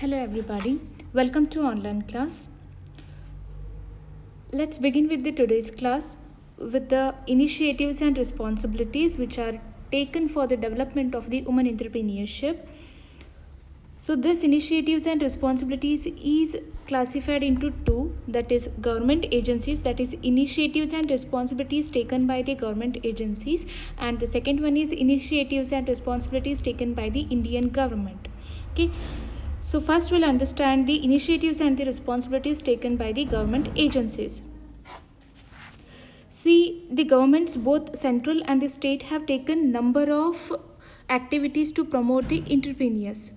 Hello everybody, welcome to online class. Let's begin with the today's class with the initiatives and responsibilities which are taken for the development of the women entrepreneurship. So this initiatives and responsibilities is classified into two, that is government agencies, that is initiatives and responsibilities taken by the government agencies, and the second one is initiatives and responsibilities taken by the Indian government. Okay, so first we'll understand the initiatives and the responsibilities taken by the government agencies. See, the governments, both central and the state, have taken number of activities to promote the entrepreneurs,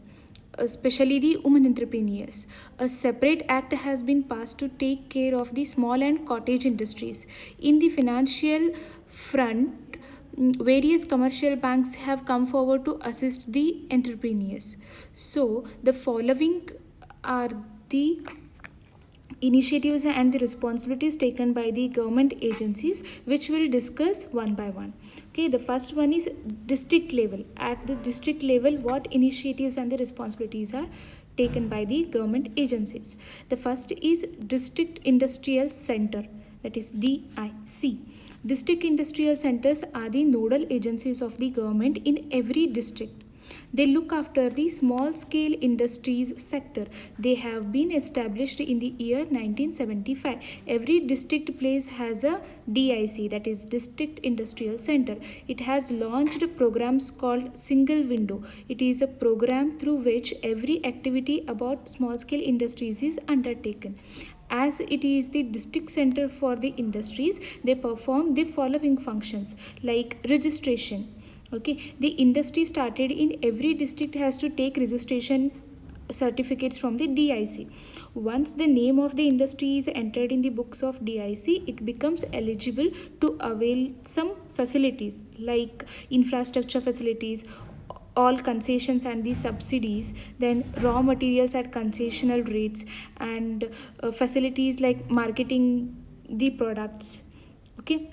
especially the women entrepreneurs. A separate act has been passed to take care of the small and cottage industries. In the financial front, various commercial banks have come forward to assist the entrepreneurs. So, the following are the initiatives and the responsibilities taken by the government agencies, which we'll discuss one by one. Okay, the first one is district level. At the district level, what initiatives and the responsibilities are taken by the government agencies? The first is District Industrial Center, that is DIC. District industrial centers are the nodal agencies of the government in every district. They look after the small scale industries sector. They have been established in the year 1975. Every district place has a DIC, that is District Industrial Center. It has launched programs called Single Window. It is a program through which every activity about small scale industries is undertaken. As it is the district center for the industries, they perform the following functions like registration. Okay, the industry started in every district has to take registration certificates from the DIC. Once the name of the industry is entered in the books of DIC, it becomes eligible to avail some facilities like infrastructure facilities, all concessions and the subsidies, then raw materials at concessional rates, and facilities like marketing the products. Okay,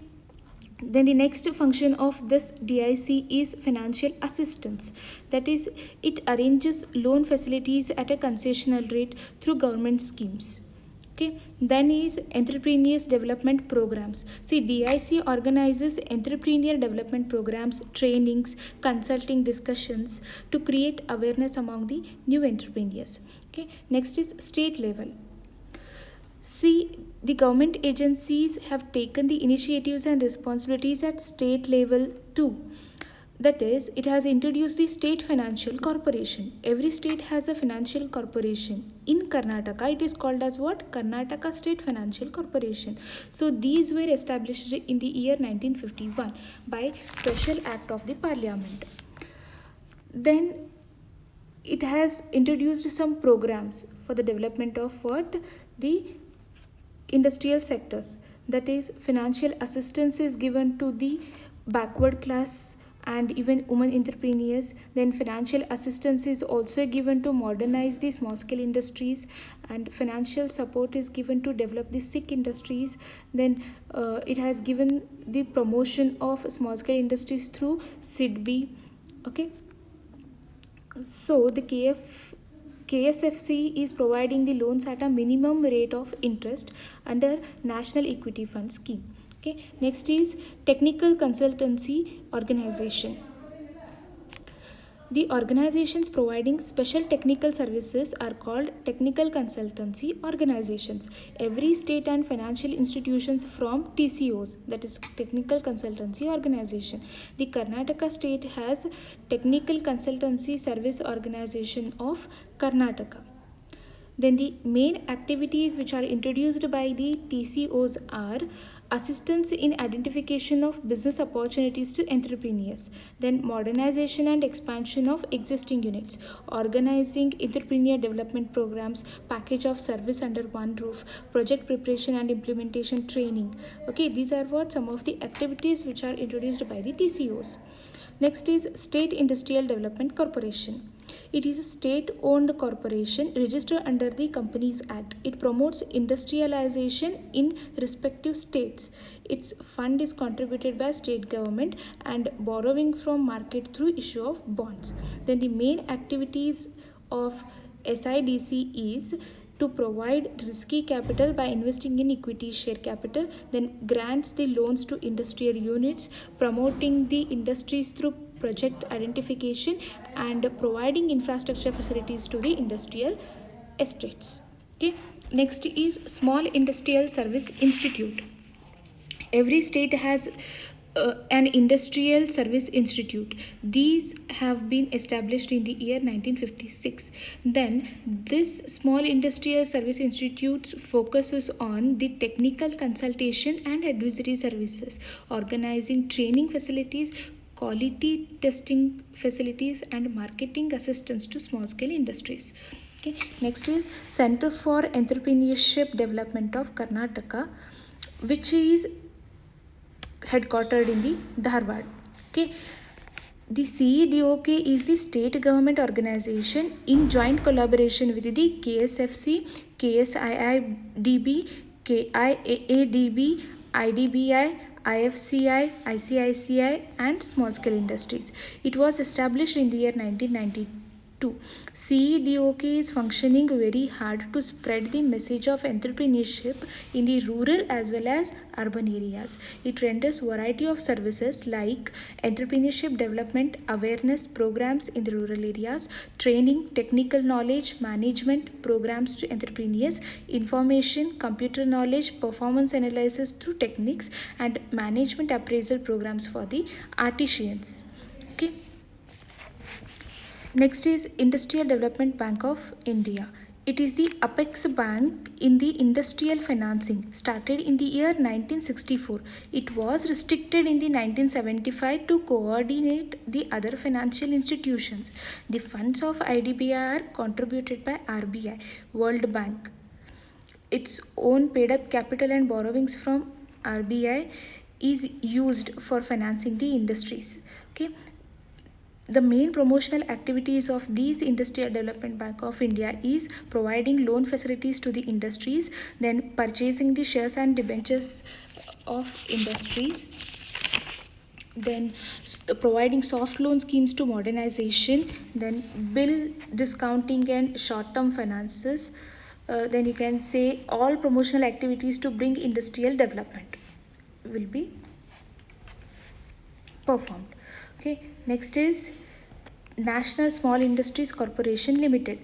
then the next function of this DIC is financial assistance, that is it arranges loan facilities at a concessional rate through government schemes. Okay, then is entrepreneurs development programs. See, DIC organizes entrepreneur development programs, trainings, consulting discussions to create awareness among the new entrepreneurs. Okay, next is state level. See, the government agencies have taken the initiatives and responsibilities at state level too. That is, it has introduced the state financial corporation. Every state has a financial corporation. In Karnataka, it is called as what? Karnataka State Financial Corporation. So these were established in the year 1951 by special act of the parliament. Then it has introduced some programs for the development of what? The industrial sectors, that is financial assistance is given to the backward class and even women entrepreneurs. Then financial assistance is also given to modernize the small scale industries, and financial support is given to develop the sick industries. Then it has given the promotion of small scale industries through SIDBI. Okay, so the KSFC is providing the loans at a minimum rate of interest under National Equity Fund scheme. Okay, next is technical consultancy organization. The organizations providing special technical services are called technical consultancy organizations. Every state and financial institutions from TCOs, that is technical consultancy organization. The Karnataka state has technical consultancy service organization of Karnataka. Then the main activities which are introduced by the TCOs are assistance in identification of business opportunities to entrepreneurs, then modernization and expansion of existing units, organizing entrepreneur development programs, package of service under one roof, project preparation and implementation training. Okay, these are what some of the activities which are introduced by the TCOs. Next is State Industrial Development Corporation. It is a state-owned corporation registered under the Companies Act. It promotes industrialization in respective states. Its fund is contributed by state government and borrowing from market through issue of bonds. Then the main activities of SIDC is to provide risky capital by investing in equity share capital, then grants the loans to industrial units, promoting the industries through project identification, and providing infrastructure facilities to the industrial estates. Okay, next is Small Industrial Service Institute. Every state has an industrial service institute. These have been established in the year 1956. Then this small industrial service institutes focuses on the technical consultation and advisory services, organizing training facilities, quality testing facilities, and marketing assistance to small scale industries. Okay, next is Center for Entrepreneurship Development of Karnataka, which is headquartered in the Dharwad. Okay, the CEDOK is the state government organization in joint collaboration with the KSFC, KSIIDB, KIAADB, IDBI, IFCI, ICICI, and small scale industries. It was established in the year 1992. CEDOK is functioning very hard to spread the message of entrepreneurship in the rural as well as urban areas. It renders variety of services like entrepreneurship development awareness programs in the rural areas, training, technical knowledge, management programs to entrepreneurs, information, computer knowledge, performance analysis through techniques, and management appraisal programs for the artisans. Okay. Next is Industrial Development Bank of India. It is the apex bank in the industrial financing, started in the year 1964. It was restricted in the 1975 to coordinate the other financial institutions. The funds of IDBI are contributed by RBI, World Bank. Its own paid up capital and borrowings from RBI is used for financing the industries. Okay. The main promotional activities of these Industrial Development Bank of India is providing loan facilities to the industries, then purchasing the shares and debentures of industries, then providing soft loan schemes to modernization, then bill discounting and short-term finances. Then you can say all promotional activities to bring industrial development will be performed. Okay, next is National Small Industries Corporation Limited.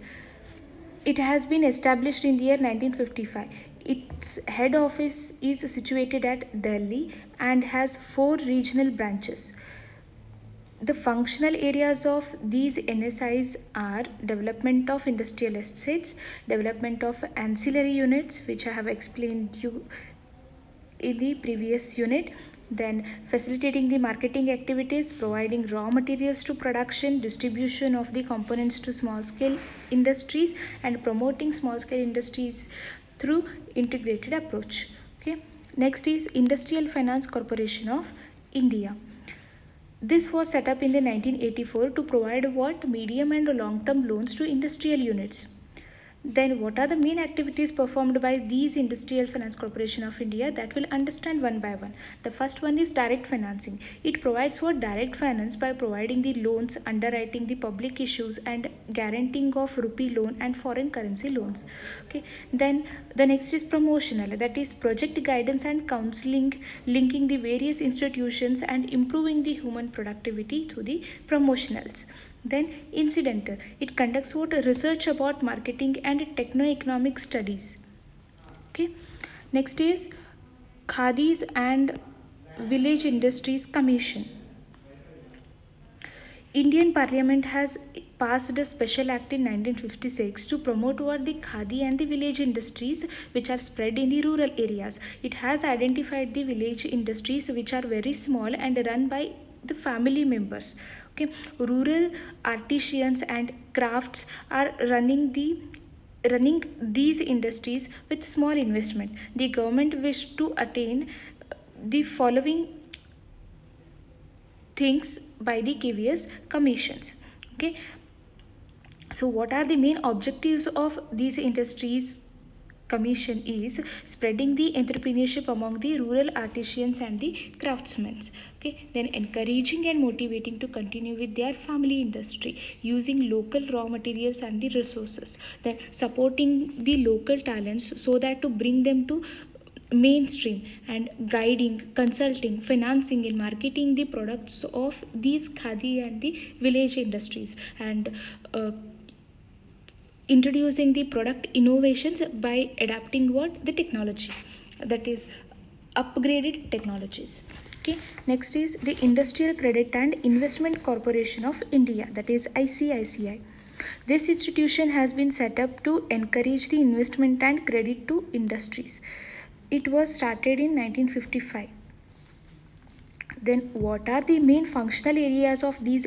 It has been established in the year 1955. Its head office is situated at Delhi and has 4 regional branches. The functional areas of these NSIs are development of industrial estates, development of ancillary units, which I have explained you in the previous unit, then facilitating the marketing activities, providing raw materials to production, distribution of the components to small scale industries, and promoting small scale industries through integrated approach. Okay, next is Industrial Finance Corporation of India. This was set up in the 1984 to provide what medium and long term loans to industrial units. Then what are the main activities performed by these Industrial Finance Corporation of India? That will understand one by one. The first one is direct financing. It provides what direct finance by providing the loans, underwriting the public issues, and guaranteeing of rupee loan and foreign currency loans. Okay. Then the next is promotional, that is project guidance and counseling, linking the various institutions and improving the human productivity through the promotionals. Then incidental, it conducts what research about marketing and techno-economic studies. Okay, next is Khadis and Village Industries Commission. Indian Parliament has passed a special act in 1956 to promote what the khadi and the village industries which are spread in the rural areas. It has identified the village industries which are very small and run by the family members. Okay, rural artisans and crafts are running these industries with small investment. The government wished to attain the following things by the KVS commissions. Okay, so what are the main objectives of these industries commission is spreading the entrepreneurship among the rural artisans and the craftsmen. Okay, then encouraging and motivating to continue with their family industry using local raw materials and the resources, then supporting the local talents so that to bring them to mainstream, and guiding, consulting, financing and marketing the products of these khadi and the village industries, and introducing the product innovations by adapting what the technology, that is upgraded technologies. Okay, next is the Industrial Credit and Investment Corporation of India, that is ICICI. This institution has been set up to encourage the investment and credit to industries. It was started in 1955. Then what are the main functional areas of these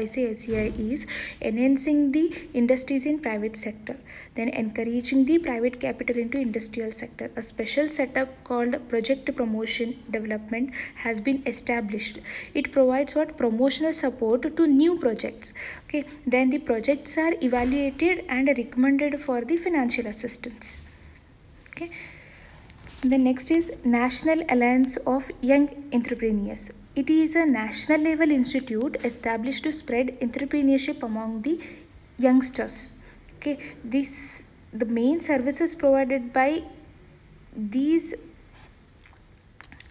ICICI is enhancing the industries in private sector, then encouraging the private capital into industrial sector. A special setup called Project Promotion Development has been established. It provides what promotional support to new projects. Okay, then the projects are evaluated and recommended for the financial assistance. Okay. The next is National Alliance of Young Entrepreneurs. It is a national level institute established to spread entrepreneurship among the youngsters. Okay, this the main services provided by these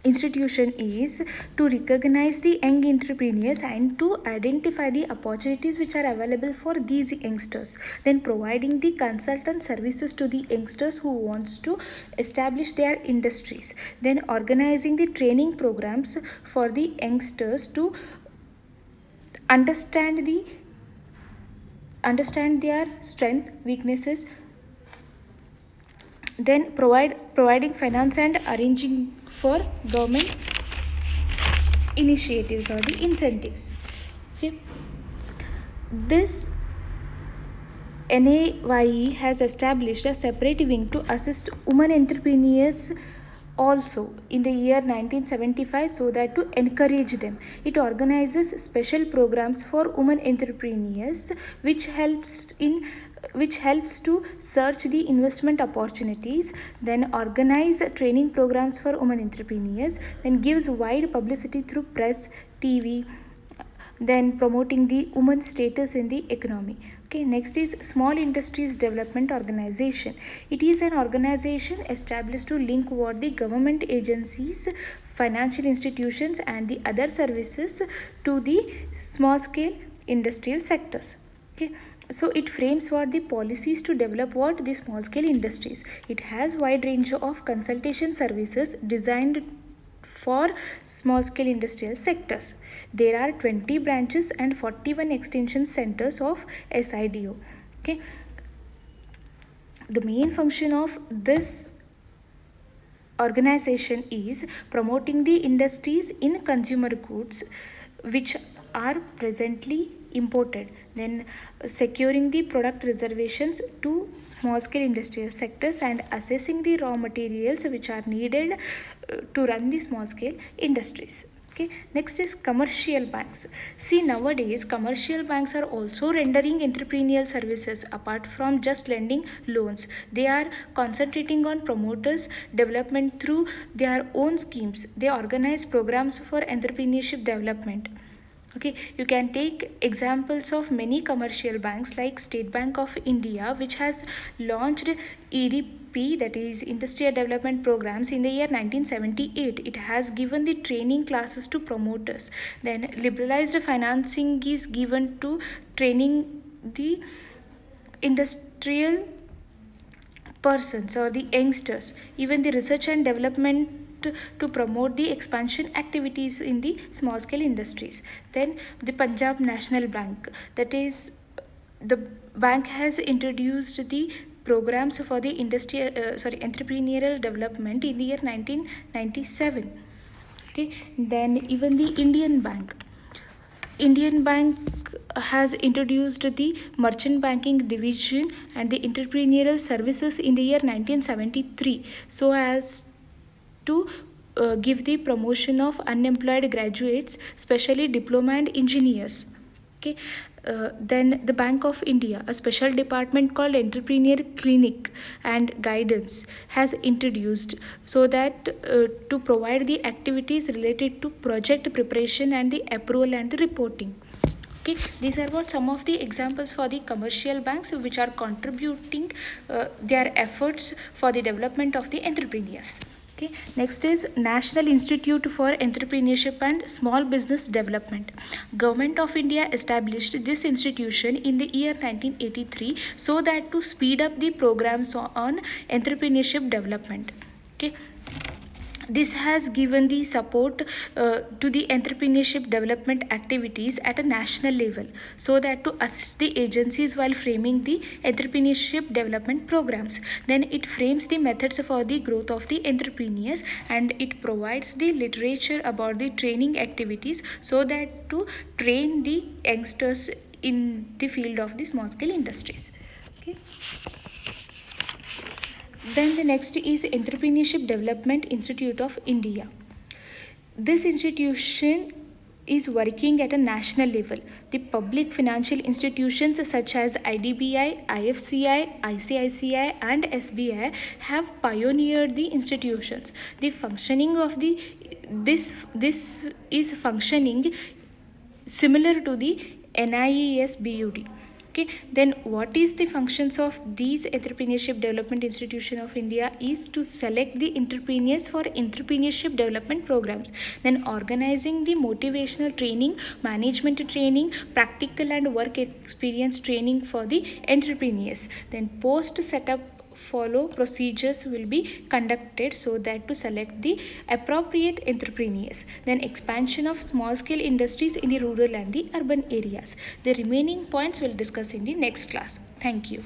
institution is to recognize the young entrepreneurs and to identify the opportunities which are available for these youngsters, then providing the consultant services to the youngsters who wants to establish their industries, then organizing the training programs for the youngsters to understand their strength, weaknesses, then providing finance and arranging for government initiatives or the incentives. Okay, this NAYE has established a separate wing to assist women entrepreneurs also in the year 1975 so that to encourage them. It organizes special programs for women entrepreneurs which helps to search the investment opportunities, then organize training programs for women entrepreneurs, then gives wide publicity through press, TV, then promoting the woman status in the economy. Okay, next is Small Industries Development Organization. It is an organization established to link what the government agencies, financial institutions and the other services to the small scale industrial sectors. Okay, so it frames what the policies to develop what the small scale industries. It has wide range of consultation services designed for small scale industrial sectors. There are 20 branches and 41 extension centers of SIDO. Okay, the main function of this organization is promoting the industries in consumer goods which are presently imported, then securing the product reservations to small scale industrial sectors and assessing the raw materials which are needed to run the small scale industries. Okay, next is commercial banks. See, nowadays commercial banks are also rendering entrepreneurial services apart from just lending loans. They are concentrating on promoters development through their own schemes. They organize programs for entrepreneurship development. Okay, you can take examples of many commercial banks like State Bank of India, which has launched EDP, that is Industrial Development Programs, in the year 1978. It has given the training classes to promoters. Then liberalized financing is given to training the industrial persons or the youngsters. Even the research and development to promote the expansion activities in the small scale industries. Then the Punjab National Bank, that is the bank has introduced the programs for the entrepreneurial development in the year 1997. Okay, then even the Indian Bank has introduced the merchant banking division and the entrepreneurial services in the year 1973 so as to give the promotion of unemployed graduates, especially diploma and engineers. Okay, Then the Bank of India, a special department called Entrepreneur Clinic and Guidance, has introduced so that to provide the activities related to project preparation and the approval and the reporting. Okay, these are what some of the examples for the commercial banks which are contributing their efforts for the development of the entrepreneurs. Okay, next is National Institute for Entrepreneurship and Small Business Development. Government of India established this institution in the year 1983 so that to speed up the programs on entrepreneurship development. Okay, this has given the support to the entrepreneurship development activities at a national level so that to assist the agencies while framing the entrepreneurship development programs. Then it frames the methods for the growth of the entrepreneurs, and it provides the literature about the training activities so that to train the youngsters in the field of the small scale industries. Okay. Then the next is Entrepreneurship Development Institute of India. This institution is working at a national level. The public financial institutions such as IDBI, IFCI, ICICI and SBI have pioneered the institutions. The functioning of this is functioning similar to the NIES BUD. Okay, then what is the functions of these Entrepreneurship Development Institution of India is to select the entrepreneurs for entrepreneurship development programs, then organizing the motivational training, management training, practical and work experience training for the entrepreneurs, then post setup follow procedures will be conducted so that to select the appropriate entrepreneurs, then expansion of small scale industries in the rural and the urban areas. The remaining points we'll discuss in the next class. Thank you.